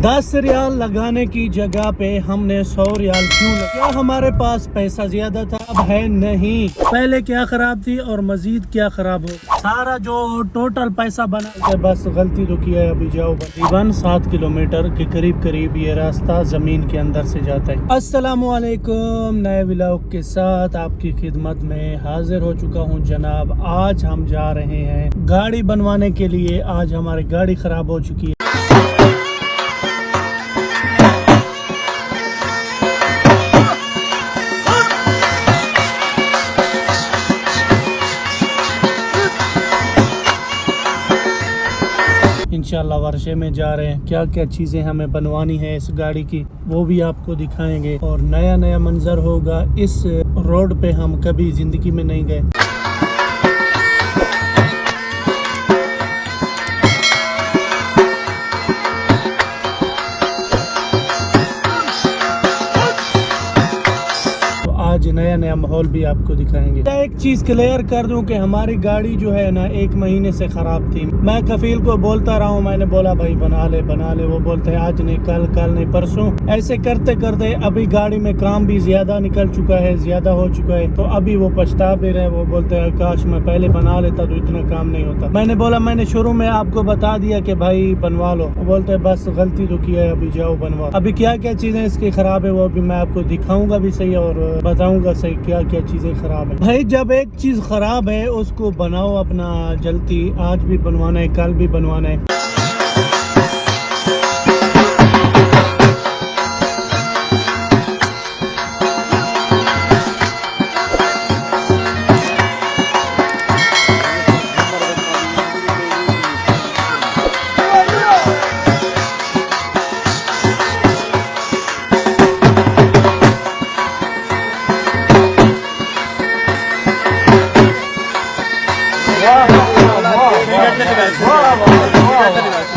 10 रियाल लगाने की जगह पे हमने 100 रियाल क्यों लगा? क्या हमारे पास पैसा ज्यादा था? अब है नहीं। पहले क्या खराब थी और मजीद क्या खराब हो, सारा जो टोटल पैसा बना, बस गलती तो किया है। अभी जाओ, तकरीबन 7 किलोमीटर के करीब ये रास्ता जमीन के अंदर से जाता है। अस्सलामुअलैकुम, नए व्लॉग के साथ आपकी खिदमत में हाजिर हो चुका हूँ जनाब। आज हम जा रहे हैं गाड़ी बनवाने के लिए। आज हमारी गाड़ी खराब हो चुकी है। इंशाल्लाह वर्षे में जा रहे हैं। क्या क्या चीज़ें हमें बनवानी है इस गाड़ी की, वो भी आपको दिखाएंगे। और नया मंजर होगा। इस रोड पे हम कभी जिंदगी में नहीं गए। आज नया माहौल भी आपको दिखाएंगे। एक चीज क्लियर कर दूं कि हमारी गाड़ी जो है ना 1 महीने से खराब थी। मैं कफील को बोलता रहा हूं, मैंने बोला भाई बना ले। वो बोलते हैं आज नहीं, कल नहीं, परसों। ऐसे करते करते अभी गाड़ी में काम भी ज्यादा निकल चुका है, ज्यादा हो चुका है। तो अभी वो पछता भी रहे। वो बोलते हैं काश मैं पहले बना लेता तो इतना काम नहीं होता। मैंने बोला मैंने शुरू में आपको बता दिया कि भाई बनवा लो। वो बोलते हैं बस गलती तो किया है, अभी जाओ बनवा। अभी क्या क्या चीजें इसकी खराब है वो भी मैं आपको दिखाऊंगा भी सही और बताऊंगा सही क्या क्या चीजें खराब है। भाई जब एक चीज खराब है उसको बनाओ अपना जल्दी। आज भी बनवाना है, कल भी बनवाना है।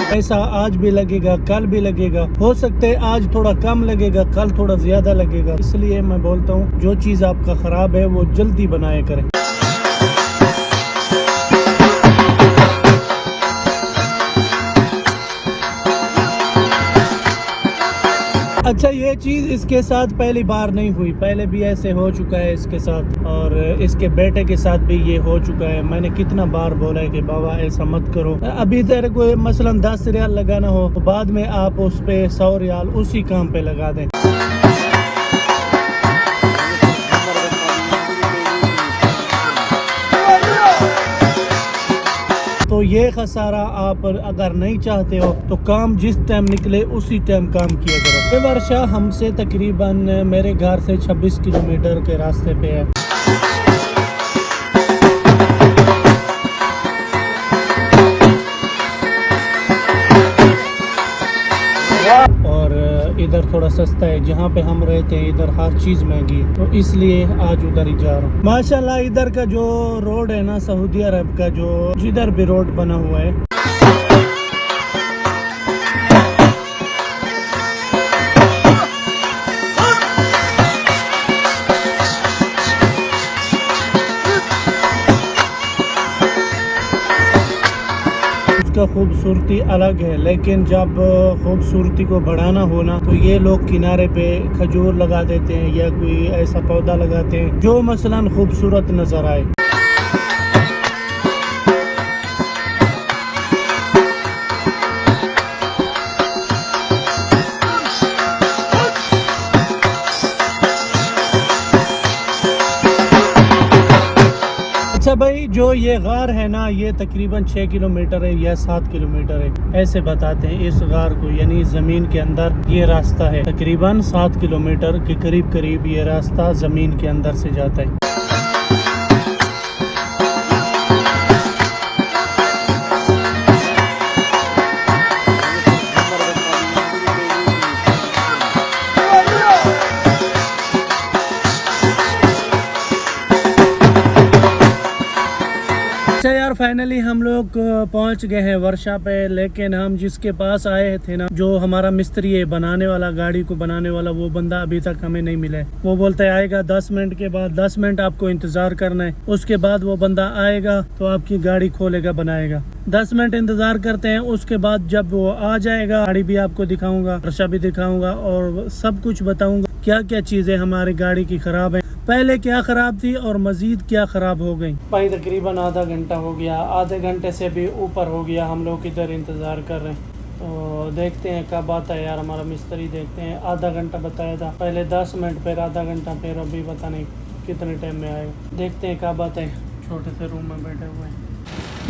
पैसा आज भी लगेगा, कल भी लगेगा। हो सकता है आज थोड़ा कम लगेगा, कल थोड़ा ज्यादा लगेगा। इसलिए मैं बोलता हूँ जो चीज आपका खराब है वो जल्दी बनाया करें। अच्छा, ये चीज इसके साथ पहली बार नहीं हुई, पहले भी ऐसे हो चुका है इसके साथ। और इसके बेटे के साथ भी ये हो चुका है। मैंने कितना बार बोला है कि बाबा ऐसा मत करो। अभी तेरे को मसलन 10 रियाल लगाना हो तो बाद में आप उस पे 100 रियाल उसी काम पे लगा दें। तो ये खसारा आप अगर नहीं चाहते हो तो काम जिस टाइम निकले उसी टाइम काम किया करो। ये वर्षा हमसे तकरीबन मेरे घर से 26 किलोमीटर के रास्ते पे है। और इधर थोड़ा सस्ता है। जहाँ पे हम रहते हैं इधर हर चीज महंगी है, तो इसलिए आज उधर ही जा रहा हूँ। माशाल्लाह इधर का जो रोड है ना, सऊदी अरब का जो जिधर भी रोड बना हुआ है, उसका खूबसूरती अलग है। लेकिन जब खूबसूरती को बढ़ाना हो ना तो ये लोग किनारे पे खजूर लगा देते हैं या कोई ऐसा पौधा लगाते हैं जो मसलन खूबसूरत नजर आए। अच्छा भाई, जो ये गार है ना ये तकरीबन 6 किलोमीटर है या 7 किलोमीटर है, ऐसे बताते हैं इस गार को। यानी जमीन के अंदर ये रास्ता है। तकरीबन 7 किलोमीटर के करीब ये रास्ता जमीन के अंदर से जाता है। फाइनली हम लोग पहुंच गए हैं वर्षा पे, लेकिन हम जिसके पास आए थे ना, जो हमारा मिस्त्री है बनाने वाला, गाड़ी को बनाने वाला, वो बंदा अभी तक हमें नहीं मिला है। वो बोलता है आएगा 10 मिनट के बाद, 10 मिनट आपको इंतजार करना है, उसके बाद वो बंदा आएगा तो आपकी गाड़ी खोलेगा, बनाएगा। 10 मिनट इंतजार करते हैं, उसके बाद जब वो आ जाएगा गाड़ी भी आपको दिखाऊंगा, वर्षा भी दिखाऊंगा और सब कुछ बताऊंगा क्या क्या चीजें हमारी गाड़ी की खराब है, पहले क्या ख़राब थी और मज़ीद क्या ख़राब हो गई। भाई तकरीबन आधा घंटा हो गया, आधे घंटे से भी ऊपर हो गया, हम लोग इधर इंतज़ार कर रहे हैं। तो देखते हैं कब आता है यार हमारा मिस्त्री। देखते हैं, आधा घंटा बताया था पहले, 10 मिनट, फिर आधा घंटा, फिर अभी पता नहीं कितने टाइम में आएगा। देखते हैं कब आता है। छोटे से रूम में बैठे हुए हैं।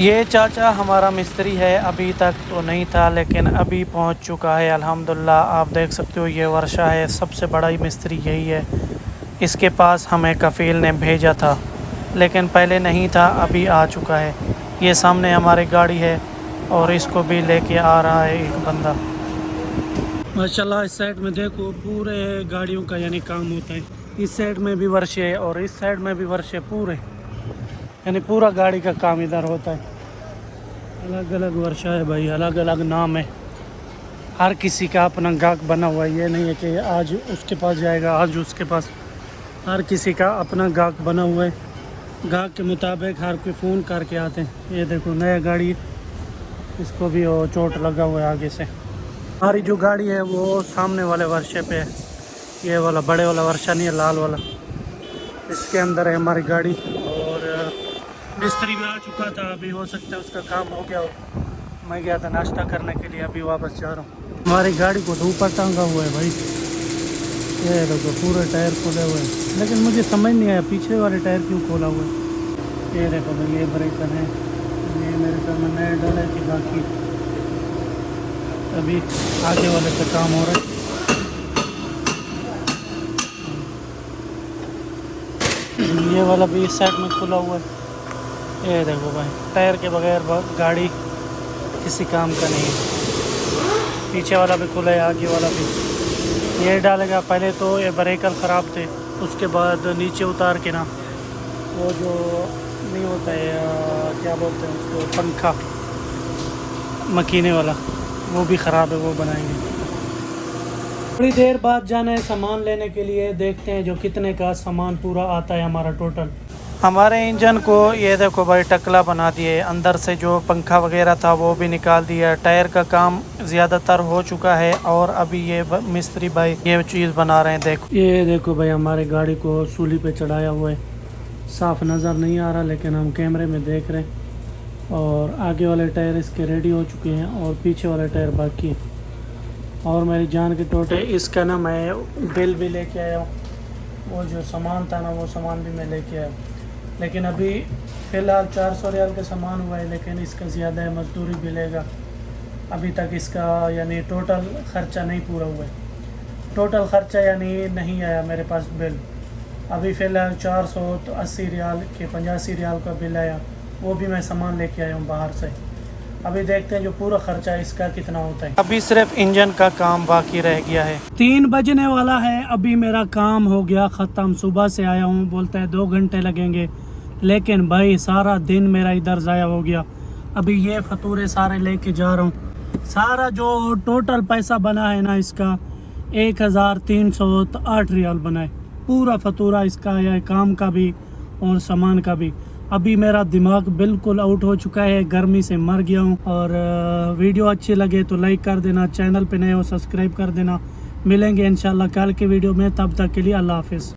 ये चाचा हमारा मिस्त्री है, अभी तक तो नहीं था लेकिन अभी पहुँच चुका है अल्हम्दुलिल्लाह। आप देख सकते हो ये वर्षा है, सबसे बड़ा ही मिस्त्री यही है। इसके पास हमें कफ़ील ने भेजा था लेकिन पहले नहीं था, अभी आ चुका है। ये सामने हमारी गाड़ी है और इसको भी लेके आ रहा है एक बंदा। माशाल्लाह इस साइड में देखो पूरे गाड़ियों का यानी काम होता है। इस साइड में भी वर्षे है और इस साइड में भी वर्षे पूरे, यानी पूरा गाड़ी का काम इधर होता है। अलग अलग वर्षा है भाई, अलग अलग नाम है, हर किसी का अपना गाहक बना हुआ है। ये नहीं है कि आज उसके पास जाएगा, आज उसके पास, हर किसी का अपना गाहक बना हुआ है। गाहक के मुताबिक हर कोई फ़ोन करके आते हैं। ये देखो नया गाड़ी, इसको भी वो चोट लगा हुआ है आगे से। हमारी जो गाड़ी है वो सामने वाले वर्षे पे है, ये वाला बड़े वाला वर्षा नहीं है, लाल वाला, इसके अंदर है हमारी गाड़ी। और मिस्त्री भी आ चुका था, अभी हो सकता है उसका काम हो गया हो। मैं गया था नाश्ता करने के लिए, अभी वापस जा रहा हूँ। हमारी गाड़ी को तो ऊपर टांगा हुआ है भाई, ये देखो पूरे टायर खोले हुए हैं, लेकिन मुझे समझ नहीं आया पीछे वाले टायर क्यों खोला हुआ है। ये देखो भाई, ये ब्रेकर है, ये मेरे ख्याल में नए डाले कि बाकी अभी आगे वाले पे काम हो रहा है। ये वाला भी इस साइड में खुला हुआ है। ये देखो भाई, टायर के बगैर गाड़ी किसी काम का नहीं है। पीछे वाला भी खुला है, आगे वाला भी। ये डालेगा, पहले तो ये ब्रेकर ख़राब थे, उसके बाद नीचे उतार के ना वो जो नहीं होता है क्या बोलते हैं उसको, पंखा मकीने वाला, वो भी ख़राब है, वो बनाएंगे। थोड़ी देर बाद जाना है सामान लेने के लिए, देखते हैं जो कितने का सामान पूरा आता है हमारा टोटल। हमारे इंजन को ये देखो भाई टकला बना दिए, अंदर से जो पंखा वगैरह था वो भी निकाल दिया। टायर का काम ज़्यादातर हो चुका है और अभी ये मिस्त्री भाई ये चीज़ बना रहे हैं। देखो ये देखो भाई, हमारे गाड़ी को सूली पे चढ़ाया हुआ है, साफ नज़र नहीं आ रहा लेकिन हम कैमरे में देख रहे हैं। और आगे वाले टायर इसके रेडी हो चुके हैं और पीछे वाले टायर बाकी है। और मेरी जान के टोटे इसका ना मैं बिल भी लेके आया हूँ, वो जो सामान था ना वो सामान भी मैं लेके आया, लेकिन अभी फ़िलहाल 400 रियाल का सामान हुआ है, लेकिन इसका ज़्यादा है, मजदूरी भी लेगा। अभी तक इसका यानी टोटल ख़र्चा नहीं पूरा हुआ है, टोटल ख़र्चा यानी नहीं आया मेरे पास बिल। अभी फ़िलहाल 480 रियाल के 85 रियाल का बिल आया, वो भी मैं सामान लेके आया हूँ बाहर से। अभी देखते हैं जो पूरा खर्चा इसका कितना होता है। अभी सिर्फ इंजन का काम बाकी रह गया है। 3 बजने वाला है, अभी मेरा काम हो गया ख़त्म। सुबह से आया हूँ, बोलता है 2 घंटे लगेंगे, लेकिन भाई सारा दिन मेरा इधर ज़ाया हो गया। अभी ये फतूरे सारे लेके जा रहा हूँ। सारा जो टोटल पैसा बना है ना इसका 1308 रियाल बना है, पूरा फतूरा इसका है, काम का भी और सामान का भी। अभी मेरा दिमाग बिल्कुल आउट हो चुका है, गर्मी से मर गया हूँ। और वीडियो अच्छी लगे तो लाइक कर देना, चैनल पे नए हो सब्सक्राइब कर देना। मिलेंगे इंशाल्लाह कल के वीडियो में, तब तक के लिए अल्लाह हाफिज़।